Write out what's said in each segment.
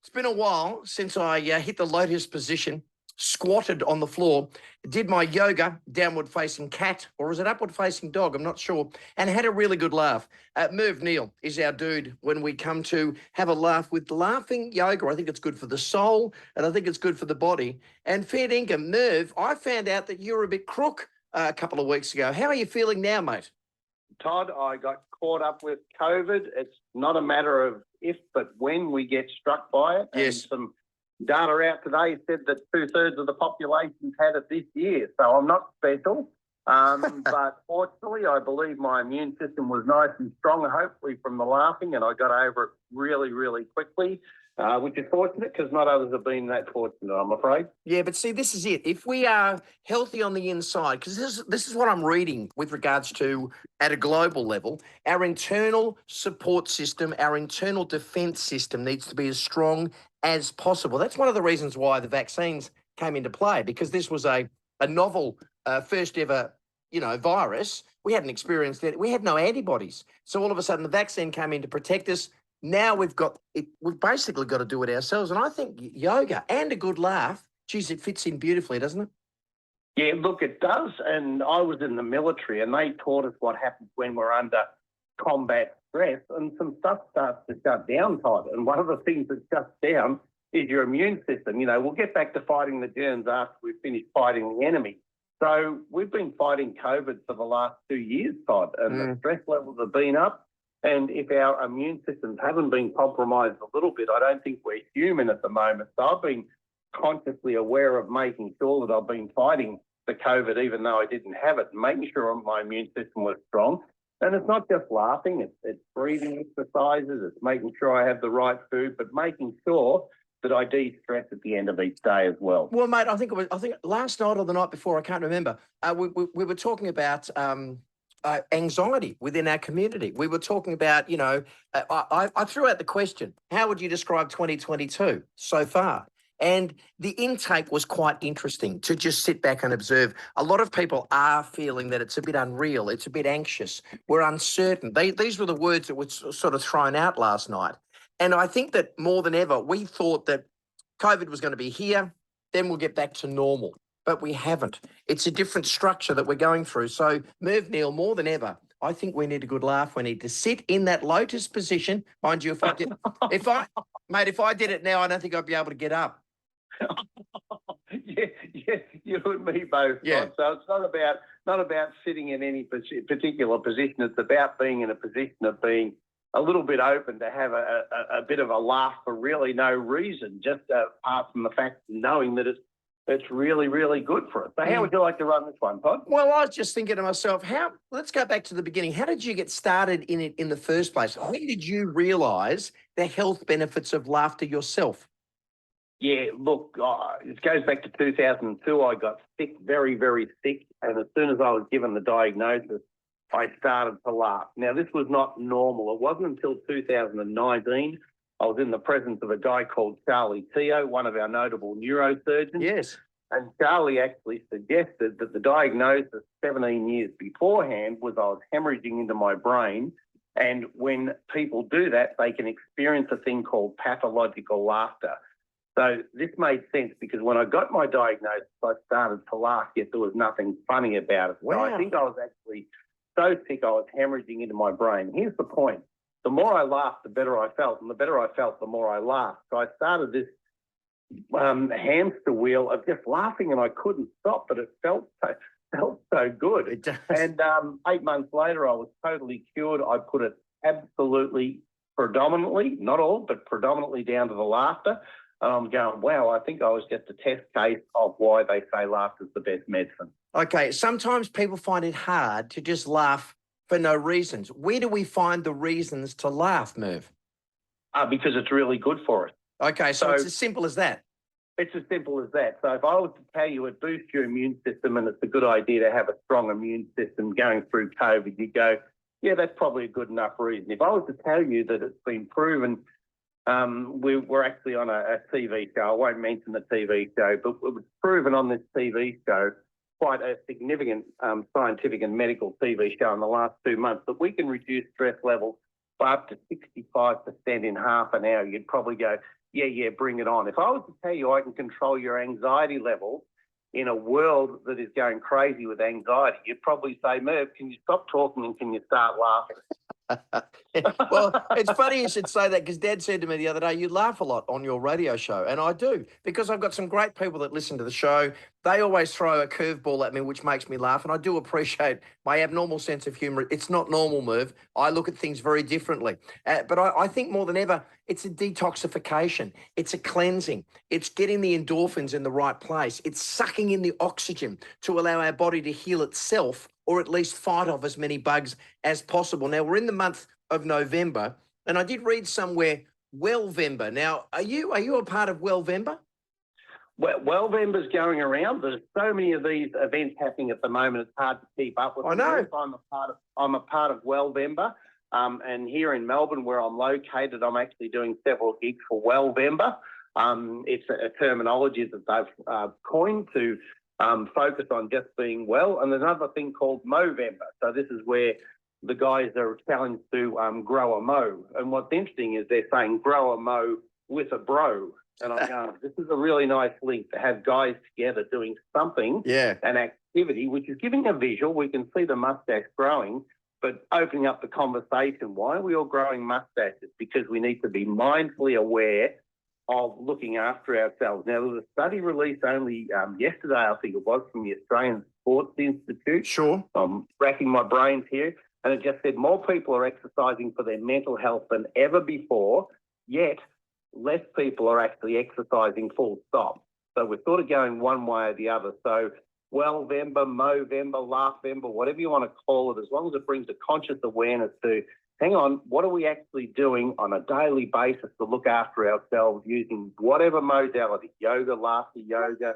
It's been a while since I hit the lotus position, squatted on the floor, did my yoga, downward facing cat, or is it upward facing dog? I'm not sure, and had a really good laugh. Merv Neal is our dude when we come to have a laugh with laughing yoga. I think it's good for the soul, and I think it's good for the body. And fair dinkum, Merv, I found out that you were a bit crook a couple of weeks ago. How are you feeling now, mate? Todd, I got caught up with COVID. It's not a matter of if, but when we get struck by it. Yes. And some data out today said that 2/3 of the population's had it this year. So I'm not special. But fortunately, I believe my immune system was nice and strong, hopefully from the laughing, and I got over it really, really quickly. Which is fortunate because not others have been that fortunate, I'm afraid. Yeah, but see, this is it. If we are healthy on the inside, because this is what I'm reading with regards to at a global level, our internal support system, our internal defense system needs to be as strong as possible. That's one of the reasons why the vaccines came into play, because this was a novel first ever, virus. We hadn't experienced it. We had no antibodies. So all of a sudden the vaccine came in to protect us. Now we've got it. We've basically got to do it ourselves. And I think yoga and a good laugh, geez, it fits in beautifully, doesn't it? Yeah, look, it does. And I was in the military and they taught us what happens when we're under combat stress, and some stuff starts to shut down, Todd. And one of the things that shuts down is your immune system. We'll get back to fighting the germs after we've finished fighting the enemy. So we've been fighting COVID for the last 2 years, Todd, and the stress levels have been up. And if our immune systems haven't been compromised a little bit, I don't think we're human at the moment. So I've been consciously aware of making sure that I've been fighting the COVID, even though I didn't have it, and making sure my immune system was strong. And it's not just laughing, it's breathing exercises, it's making sure I have the right food, but making sure that I de-stress at the end of each day as well. Well, mate, I think last night or the night before, I can't remember, we were talking about anxiety within our community. We were talking about, I threw out the question, how would you describe 2022 so far? And the intake was quite interesting to just sit back and observe. A lot of people are feeling that it's a bit unreal. It's a bit anxious. We're uncertain. These were the words that were sort of thrown out last night. And I think that more than ever, we thought that COVID was going to be here, then we'll get back to normal. But we haven't. It's a different structure that we're going through. So, Merv Neal, more than ever, I think we need a good laugh. We need to sit in that lotus position. Mind you, if I did it now, I don't think I'd be able to get up. Yeah, you and me both. Yeah. So it's not about sitting in any particular position. It's about being in a position of being a little bit open to have a bit of a laugh for really no reason, just apart from the fact of knowing that it's really, really good for us. So how would you like to run this one, Todd? Well, I was just thinking to myself, let's go back to the beginning. How did you get started in it in the first place? When did you realise the health benefits of laughter yourself? Yeah, look, it goes back to 2002. I got sick, very, very sick. And as soon as I was given the diagnosis, I started to laugh. Now, this was not normal. It wasn't until 2019 I was in the presence of a guy called Charlie Teo, one of our notable neurosurgeons. Yes. And Charlie actually suggested that the diagnosis 17 years beforehand was I was hemorrhaging into my brain. And when people do that, they can experience a thing called pathological laughter. So this made sense because when I got my diagnosis, I started to laugh, yet there was nothing funny about it. Wow. So I think I was actually so sick I was hemorrhaging into my brain. Here's the point. The more I laughed, the better I felt. And the better I felt, the more I laughed. So I started this hamster wheel of just laughing and I couldn't stop, but it felt so good. It does. And 8 months later, I was totally cured. I put it absolutely predominantly, not all, but predominantly down to the laughter. And I'm going, wow, I think I was just a test case of why they say laughter is the best medicine. Okay, sometimes people find it hard to just laugh for no reasons. Where do we find the reasons to laugh, Merv? Because it's really good for us. Okay, so it's as simple as that. It's as simple as that. So if I was to tell you it boosts your immune system and it's a good idea to have a strong immune system going through COVID, you go, yeah, that's probably a good enough reason. If I was to tell you that it's been proven, we're actually on a TV show. I won't mention the TV show, but it was proven on this TV show, quite a significant scientific and medical TV show in the last 2 months, that we can reduce stress levels by up to 65% in half an hour, you'd probably go, yeah, bring it on. If I was to tell you I can control your anxiety levels in a world that is going crazy with anxiety, you'd probably say, Merv, can you stop talking and can you start laughing? Well, it's funny you should say that because Dad said to me the other day, you laugh a lot on your radio show. And I do, because I've got some great people that listen to the show. They always throw a curveball at me, which makes me laugh. And I do appreciate my abnormal sense of humour. It's not normal, Merv. I look at things very differently. But I think more than ever, it's a detoxification. It's a cleansing. It's getting the endorphins in the right place. It's sucking in the oxygen to allow our body to heal itself, or at least fight off as many bugs as possible. Now, we're in the month of November, and I did read somewhere Wellvember. Now, are you a part of Wellvember? Well, Wellvember's going around. There's so many of these events happening at the moment, it's hard to keep up with. I know. I'm a part of Wellvember, and here in Melbourne, where I'm located, I'm actually doing several gigs for Wellvember. It's a terminology that they've coined to focus on just being well. And there's another thing called Movember. So this is where the guys are challenged to grow a mo. And what's interesting is they're saying grow a mo with a bro. And I'm going, this is a really nice link to have guys together doing something, an activity, which is giving a visual. We can see the mustache growing, but opening up the conversation. Why are we all growing mustaches? Because we need to be mindfully aware of looking after ourselves. Now, there was a study released only yesterday, I think it was, from the Australian Sports Institute. Sure. I'm racking my brains here. And it just said more people are exercising for their mental health than ever before, yet less people are actually exercising full stop. So we're sort of going one way or the other. So Wellvember, Movember, Laughvember, whatever you want to call it, as long as it brings a conscious awareness to, hang on, what are we actually doing on a daily basis to look after ourselves using whatever modality, yoga, laughter yoga,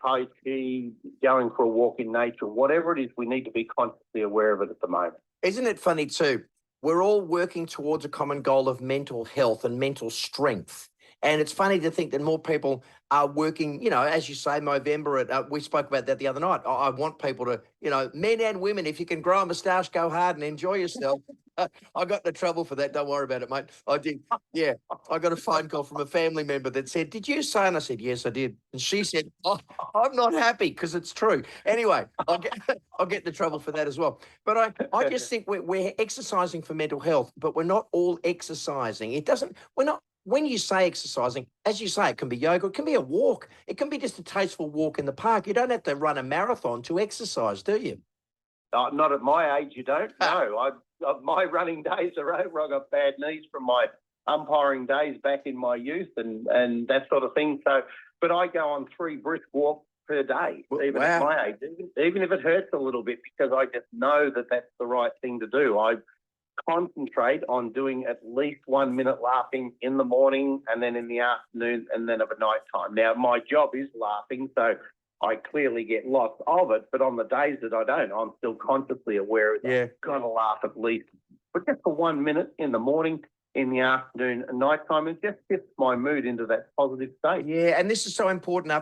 Tai Chi, going for a walk in nature, whatever it is, we need to be consciously aware of it at the moment. Isn't it funny too? We're all working towards a common goal of mental health and mental strength. And it's funny to think that more people are working, as you say, Movember. We spoke about that the other night. I want people to, men and women, if you can grow a moustache, go hard and enjoy yourself. I got in trouble for that. Don't worry about it, mate. I did. Yeah. I got a phone call from a family member that said, did you say? And I said, yes, I did. And she said, oh, I'm not happy because it's true. Anyway, I'll get in trouble for that as well. But I just think we're exercising for mental health, but we're not all exercising. When you say exercising, as you say, it can be yoga, it can be a walk, it can be just a tasteful walk in the park. You don't have to run a marathon to exercise, do you? Not at my age, you don't. No, my running days are over. I got bad knees from my umpiring days back in my youth and that sort of thing. So, but I go on 3 brisk walks per day, even at my age, even if it hurts a little bit, because I just know that that's the right thing to do. I concentrate on doing at least 1 minute laughing in the morning and then in the afternoon and then at night time. Now, my job is laughing, so I clearly get lots of it, but on the days that I don't, I'm still consciously aware of I've got to laugh at least, but just for 1 minute in the morning, in the afternoon and night time, it just shifts my mood into that positive state. Yeah, and this is so important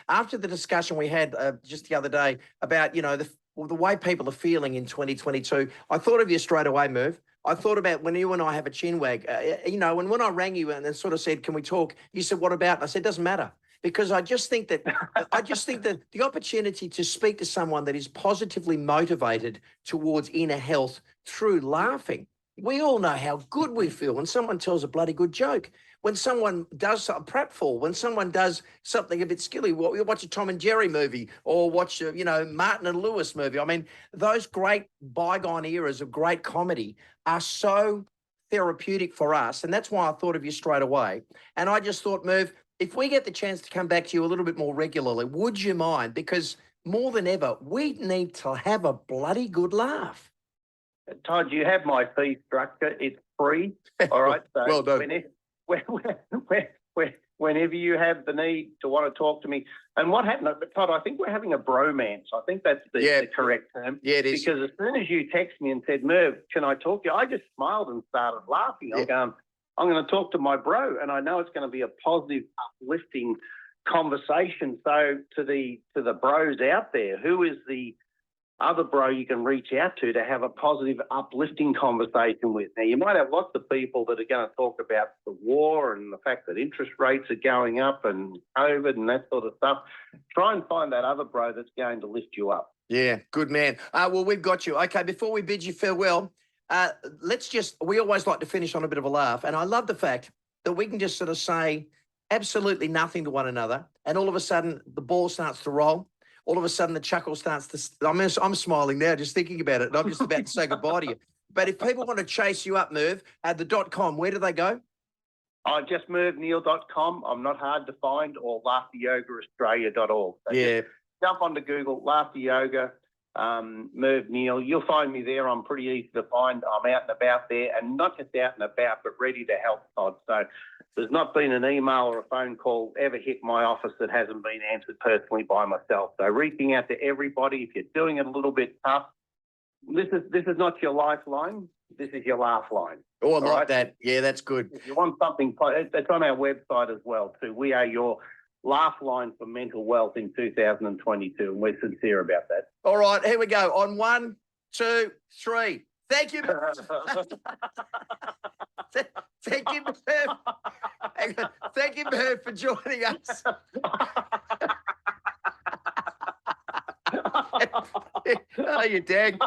after the discussion we had just the other day about, the way people are feeling in 2022. I thought of you straight away, Merv. I thought about when you and I have a chin wag, and when I rang you and then sort of said, can we talk? You said, what about? And I said, doesn't matter. Because I just think that the opportunity to speak to someone that is positively motivated towards inner health through laughing. We all know how good we feel when someone tells a bloody good joke. When someone does a pratfall, when someone does something a bit skilly, we watch a Tom and Jerry movie or watch, Martin and Lewis movie. I mean, those great bygone eras of great comedy are so therapeutic for us. And that's why I thought of you straight away. And I just thought, Merv, if we get the chance to come back to you a little bit more regularly, would you mind? Because more than ever, we need to have a bloody good laugh. Todd, you have my fee structure. It's free. All right. So well done. Whenever you have the need to want to talk to me. And what happened, but Todd, I think we're having a bromance. I think that's the correct term. Yeah, it is. Because as soon as you text me and said, Merv, can I talk to you? I just smiled and started laughing. I'm going to talk to my bro, and I know it's going to be a positive, uplifting conversation. So to the bros out there, who is the other bro you can reach out to have a positive, uplifting conversation with. Now, you might have lots of people that are going to talk about the war and the fact that interest rates are going up and COVID and that sort of stuff. Try and find that other bro that's going to lift you up. Yeah, good man. Well, we've got you. Okay, before we bid you farewell, we always like to finish on a bit of a laugh. And I love the fact that we can just sort of say absolutely nothing to one another. And all of a sudden, the ball starts to roll. All of a sudden, the chuckle starts to. I'm smiling now just thinking about it. And I'm just about to say goodbye to you. But if people want to chase you up, Merv, at the .com, where do they go? Just mervneil.com. I'm not hard to find, or laughteryogaaustralia.org. So yeah. Jump onto Google, Laughter Yoga, Merv Neil. You'll find me there. I'm pretty easy to find. I'm out and about there, and not just out and about, but ready to help, Todd. So there's not been an email or a phone call ever hit my office that hasn't been answered personally by myself. So reaching out to everybody, if you're doing it a little bit tough, this is not your lifeline. This is your laugh line. Oh, I like that. Yeah, that's good. If you want something, it's on our website as well, too. We are your laugh line for mental wealth in 2022, and we're sincere about that. All right, here we go. On 1, 2, 3. Thank you. Thank you, Merv. Thank you, Merv, for joining us. Oh, you dag.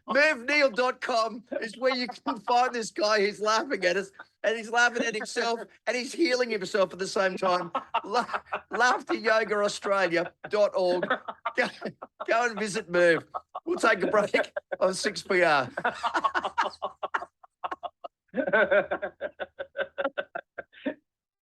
Mervneil.com is where you can find this guy who's laughing at us, and he's laughing at himself, and he's healing himself at the same time. Laughteryogaaustralia.org. Go and visit Merv. We'll take a break on 6PR.